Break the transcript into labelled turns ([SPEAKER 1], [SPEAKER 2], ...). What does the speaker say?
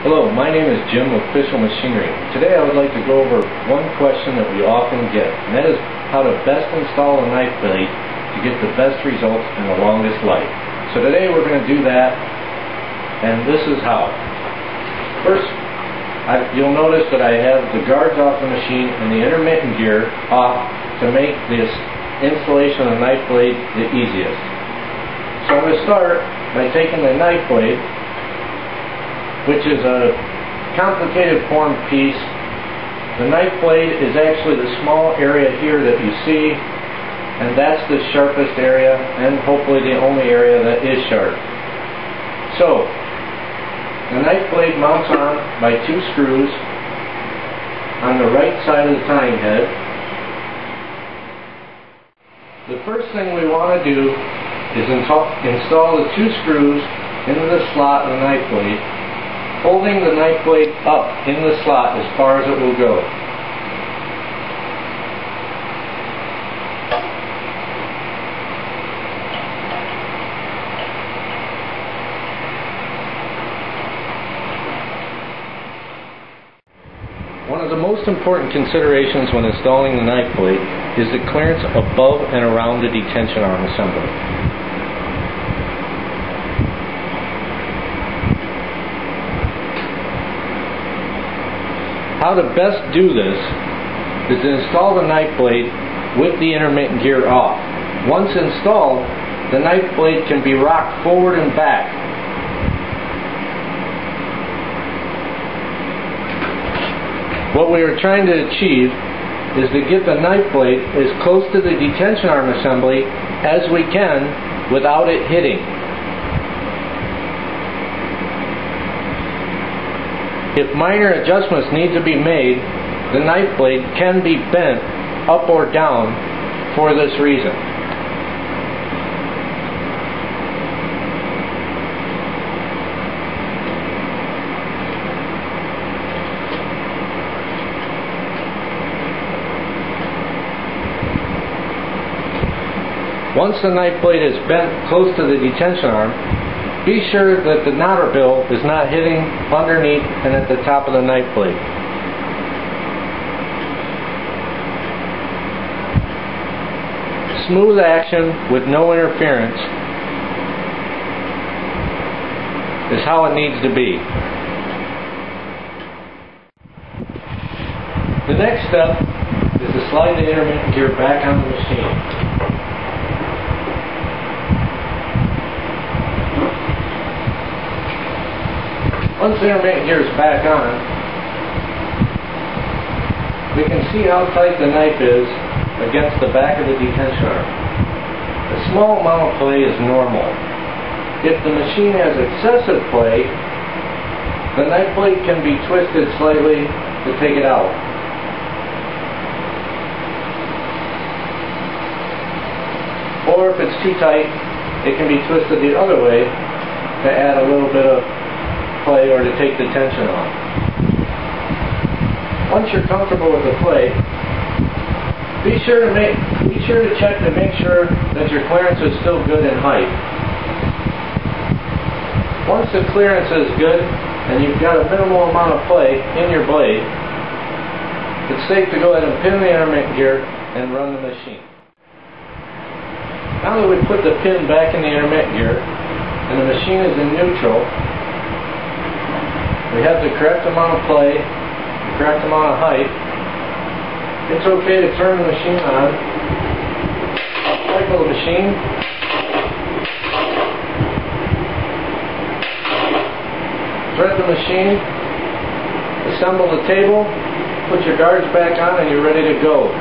[SPEAKER 1] Hello, my name is Jim with Official Machinery. Today I would like to go over one question that we often get, and that is how to best install a knife blade to get the best results and the longest life. So today we're going to do that, and this is how. First, you'll notice that I have the guards off the machine and the intermittent gear off to make this installation of the knife blade the easiest. So I'm going to start by taking the knife blade, which is a complicated formed piece. The knife blade is actually the small area here that you see, and that's the sharpest area, and hopefully the only area that is sharp. So, the knife blade mounts on by two screws on the right side of the tying head. The first thing we want to do is install the two screws into the slot of the knife blade, holding the knife blade up in the slot as far as it will go. One of the most important considerations when installing the knife blade is the clearance above and around the detention arm assembly. How to best do this is to install the knife blade with the intermittent gear off. Once installed, the knife blade can be rocked forward and back. What we are trying to achieve is to get the knife blade as close to the detention arm assembly as we can without it hitting. If minor adjustments need to be made, the knife blade can be bent up or down for this reason. Once the knife blade is bent close to the detention arm, be sure that the knotter bill is not hitting underneath and at the top of the knife blade. Smooth action with no interference is how it needs to be. The next step is to slide the intermittent gear back on the machine. Once the intermittent gear is back on, we can see how tight the knife is against the back of the detention arm. A small amount of play is normal. If the machine has excessive play, the knife blade can be twisted slightly to take it out. Or if it's too tight, it can be twisted the other way to add a little bit of play or to take the tension off. Once you're comfortable with the play, be sure to check to make sure that your clearance is still good in height. Once the clearance is good and you've got a minimal amount of play in your blade, it's safe to go ahead and pin the intermittent gear and run the machine. Now that we've put the pin back in the intermittent gear and the machine is in neutral, we have the correct amount of play, the correct amount of height. It's okay to turn the machine on, cycle the machine, thread the machine, assemble the table, put your guards back on, and you're ready to go.